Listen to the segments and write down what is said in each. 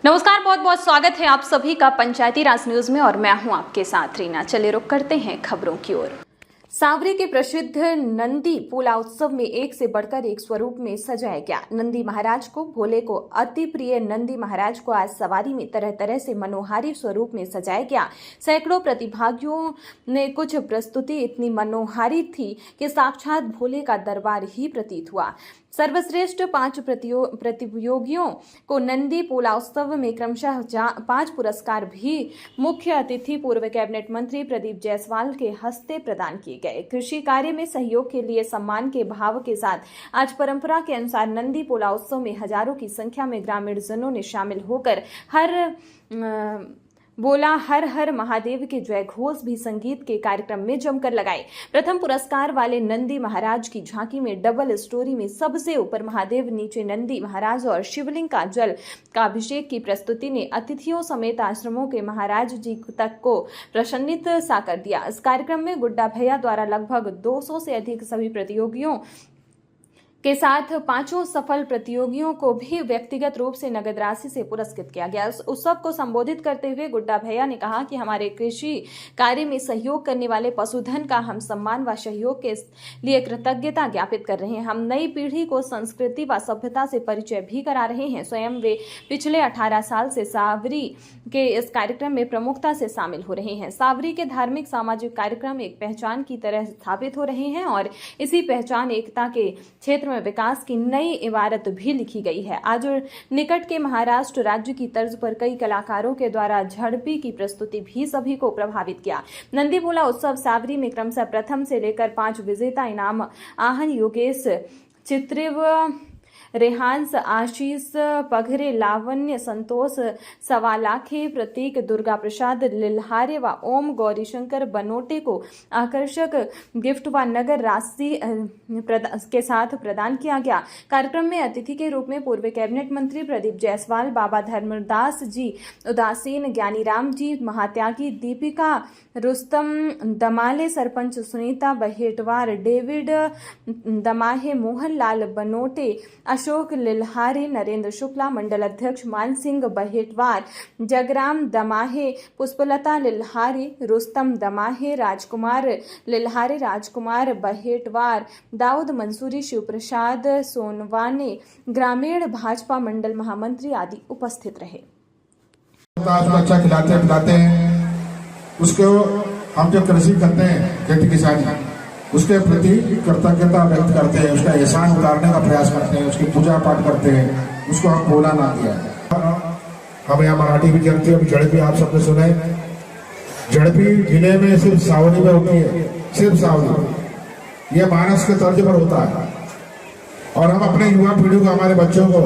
नमस्कार, बहुत बहुत स्वागत है आप सभी का पंचायती राज न्यूज में और मैं हूं आपके साथ रीना। चलिए रुक करते हैं खबरों की ओर। सावरी के प्रसिद्ध नंदी पोला उत्सव में एक से बढ़कर एक स्वरूप में सजाया गया। नंदी महाराज को, भोले को अति प्रिय नंदी महाराज को आज सवारी में तरह तरह से मनोहारी स्वरूप में सजाया गया। सैकड़ों प्रतिभागियों ने कुछ प्रस्तुति इतनी मनोहारी थी कि साक्षात भोले का दरबार ही प्रतीत हुआ। सर्वश्रेष्ठ 5 प्रतियोगियों को नंदी पोला उत्सव में क्रमशः 5 पुरस्कार भी मुख्य अतिथि पूर्व कैबिनेट मंत्री प्रदीप जायसवाल के हस्ते प्रदान किए गए। कृषि कार्य में सहयोग के लिए सम्मान के भाव के साथ आज परंपरा के अनुसार नंदी पोला उत्सव में हजारों की संख्या में ग्रामीण जनों ने शामिल होकर हर हर महादेव के जय घोष भी संगीत के कार्यक्रम में जमकर लगाए। प्रथम पुरस्कार वाले नंदी महाराज की झांकी में डबल स्टोरी में सबसे ऊपर महादेव, नीचे नंदी महाराज और शिवलिंग का जल का अभिषेक की प्रस्तुति ने अतिथियों समेत आश्रमों के महाराज जी तक को प्रसन्नित सा कर दिया। इस कार्यक्रम में गुड्डा भैया द्वारा लगभग 200 से अधिक सभी प्रतियोगियों के साथ 5 सफल प्रतियोगियों को भी व्यक्तिगत रूप से नगद राशि से पुरस्कृत किया गया। इस उत्सव को संबोधित करते हुए गुड्डा भैया ने कहा कि हमारे कृषि कार्य में सहयोग करने वाले पशुधन का हम सम्मान व सहयोग के लिए कृतज्ञता ज्ञापित कर रहे हैं। हम नई पीढ़ी को संस्कृति व सभ्यता से परिचय भी करा रहे हैं। स्वयं वे पिछले 18 साल से सावरी के इस कार्यक्रम में प्रमुखता से शामिल हो रहे हैं। सावरी के धार्मिक सामाजिक कार्यक्रम एक पहचान की तरह स्थापित हो रहे हैं और इसी पहचान एकता के क्षेत्र में विकास की नई इबारत भी लिखी गई है। आज निकट के महाराष्ट्र राज्य की तर्ज पर कई कलाकारों के द्वारा झड़पी की प्रस्तुति भी सभी को प्रभावित किया। नंदी पोला उत्सव सावरी में क्रमशः प्रथम से लेकर 5 विजेता इनाम आहन योगेश, चित्रिव, रेहांस, आशीष पघरे, लावण्य, संतोष सवालाखे, प्रतीक, दुर्गा प्रसाद लिल्हारे व ओम गौरीशंकर बनोटे को आकर्षक गिफ्ट व नगर राशि के साथ प्रदान किया गया। कार्यक्रम में अतिथि के रूप में पूर्व कैबिनेट मंत्री प्रदीप जायसवाल, बाबा धर्मदास जी उदासीन, ज्ञानीराम जी महात्यागी, दीपिका रुस्तम दमाले, सरपंच सुनीता बहेटवार, डेविड दमाहे, मोहनलाल बनोटे, अशोक लिल्हारे, नरेंद्र शुक्ला, मंडल अध्यक्ष मान सिंह बहेटवार, जगराम दमाहे, पुष्पलता लिल्हारे, रुस्तम दमाहे, राजकुमार लिल्हारे, राजकुमार बहेटवार, दाऊद मंसूरी, शिवप्रसाद सोनवाने, ग्रामीण भाजपा मंडल महामंत्री आदि उपस्थित रहे। अच्छा खिलाते पिलाते हैं, उसको हम जो कृषि करते हैं, खेती किसानी, उसके प्रति कृतज्ञता व्यक्त करते हैं, उसका एहसान उतारने का प्रयास करते हैं, उसकी पूजा पाठ करते हैं, उसको हम बोला ना दिया। हम यहाँ मराठी भी चलती है। झड़पी आप सबने सुना है। झड़पी जिले में सिर्फ सावरी में होती है, सिर्फ सावरी। ये महाराष्ट्र के तर्ज पर होता है और हम अपने युवा पीढ़ी को, हमारे बच्चों को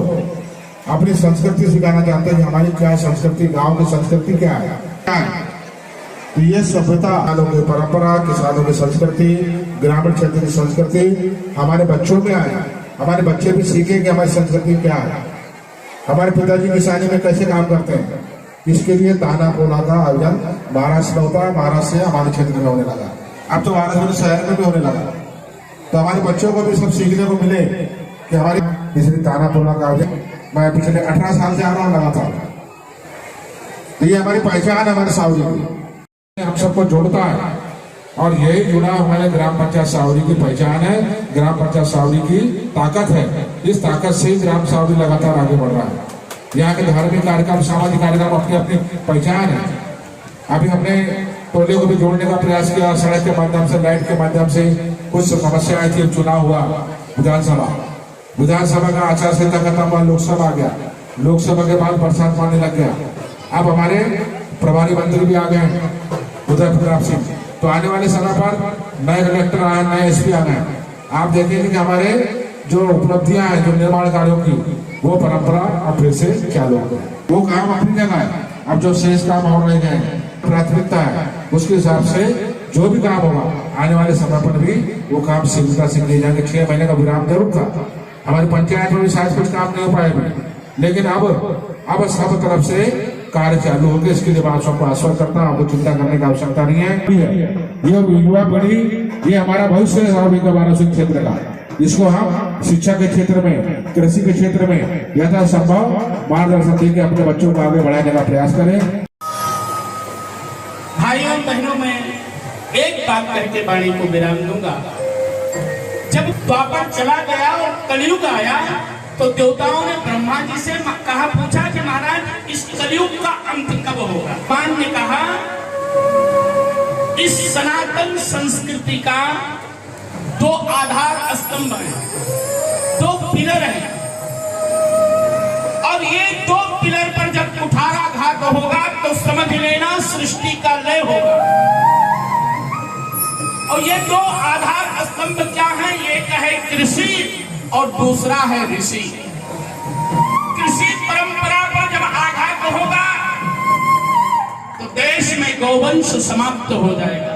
अपनी संस्कृति सिखाना चाहते हैं। हमारी क्या संस्कृति, गाँव की संस्कृति क्या है। तो ये सभ्यता, की परंपरा, किसानों की संस्कृति, ग्रामीण क्षेत्र की संस्कृति हमारे बच्चों में आए। हमारे बच्चे भी सीखेंगे हमारी संस्कृति क्या है, हमारे पिताजी किसानी में कैसे काम करते हैं। इसके लिए ताना पोला का आयोजन महाराष्ट्र में होता है। महाराष्ट्र से हमारे क्षेत्र में होने लगा, अब तो महाराष्ट्र शहर में भी होने लगा। तो हमारे बच्चों को भी सब सीखने को मिले कि हमारी, इसलिए ताना पोला का आयोजन मैं पिछले 18 साल से आ रहा हूँ लगातार। तो ये हमारी पहचान है, हमारे सावरी की, हम सबको जोड़ता है और यही जुड़ा हमारे ग्राम पंचायत सावरी की पहचान है। ग्राम पंचायत सावरी की ताकत है। इस ताकत से ही ग्राम सावरी लगातार आगे बढ़ रहा है। यहाँ के धार्मिक कार्यक्रम, सामाजिक कार्यक्रम अपनी अपनी पहचान है। अभी हमने टोले को भी जोड़ने का प्रयास किया, सड़क के माध्यम से, लाइट के माध्यम से। कुछ समस्याएं थी, चुनाव हुआ, विधानसभा का आचार संहिता खत्म हुआ, लोकसभा आ गया, लोकसभा के बाद बरसात पानी लग गया। अब हमारे प्रभारी मंत्री भी आ गए उदय प्रताप सिंह। तो आने वाले समय पर नए कलेक्टर आए, नए एसपी आ गए। आप देखेंगे कि हमारे जो उपलब्धियां हैं, जो निर्माण कार्यों की, वो परंपरा अब फिर से चालू हो गई। वो काम अपनी जगह है। अब जो शेष काम हो रहे हैं, प्राथमिकता है, उसके हिसाब से जो भी काम होगा आने वाले समय पर भी वो काम शीघ्रता से किए जाएंगे। 6 महीने का विराम जरूर था। हमारी पंचायत में भी शायद कुछ काम नहीं हो पाए, लेकिन अब सब तरफ से कार्य चालू होंगे। इसके लिए मैं सबको आश्वस्त करता हूँ, आपको चिंता करने की आवश्यकता नहीं है। ये युवा पीढ़ी, ये हमारा भविष्य है सावरी का, 12 क्षेत्र का। इसको हम शिक्षा के क्षेत्र में, कृषि के क्षेत्र में यथासंभव मार्गदर्शन देकर अपने बच्चों को आगे बढ़ाने का प्रयास करें। भाइयों बहनों, मैं एक बात करके वाणी को विराम दूंगा। जब द्वापर चला गया और कलयुग आया तो देवताओं ने ब्रह्मा जी से पूछा कि महाराज इस कलयुग का अंत कब होगा। भगवान ने कहा इस सनातन संस्कृति का दो आधार स्तंभ हैं, दो पिलर हैं, और ये दो पिलर पर जब कुठाराघात होगा तो समझ लेना सृष्टि का लय होगा। और ये दो आधार स्तंभ क्या है? एक है कृषि और दूसरा है ऋषि। कृषि परंपरा पर जब आघात होगा तो देश में गौवंश समाप्त हो जाएगा,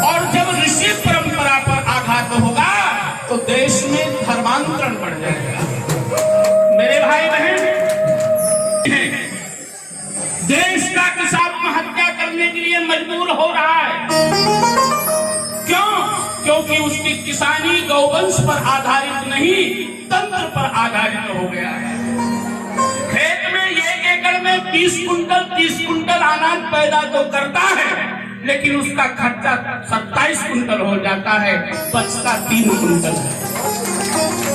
और जब ऋषि परंपरा पर आघात होगा तो देश में धर्मांतरण बढ़ जाएगा। मेरे भाई बहन, देश का किसान आत्महत्या करने के लिए मजबूर हो रहा है। क्यों? क्योंकि उसकी किसानी गौवंश पर आधारित नहीं, तंत्र पर आधारित हो गया है। खेत में 1 एकड़ में 20 कुंटल 30 कुंटल अनाज पैदा तो करता है, लेकिन उसका खर्चा 27 कुंटल हो जाता है, बचता 3 कुंटल है।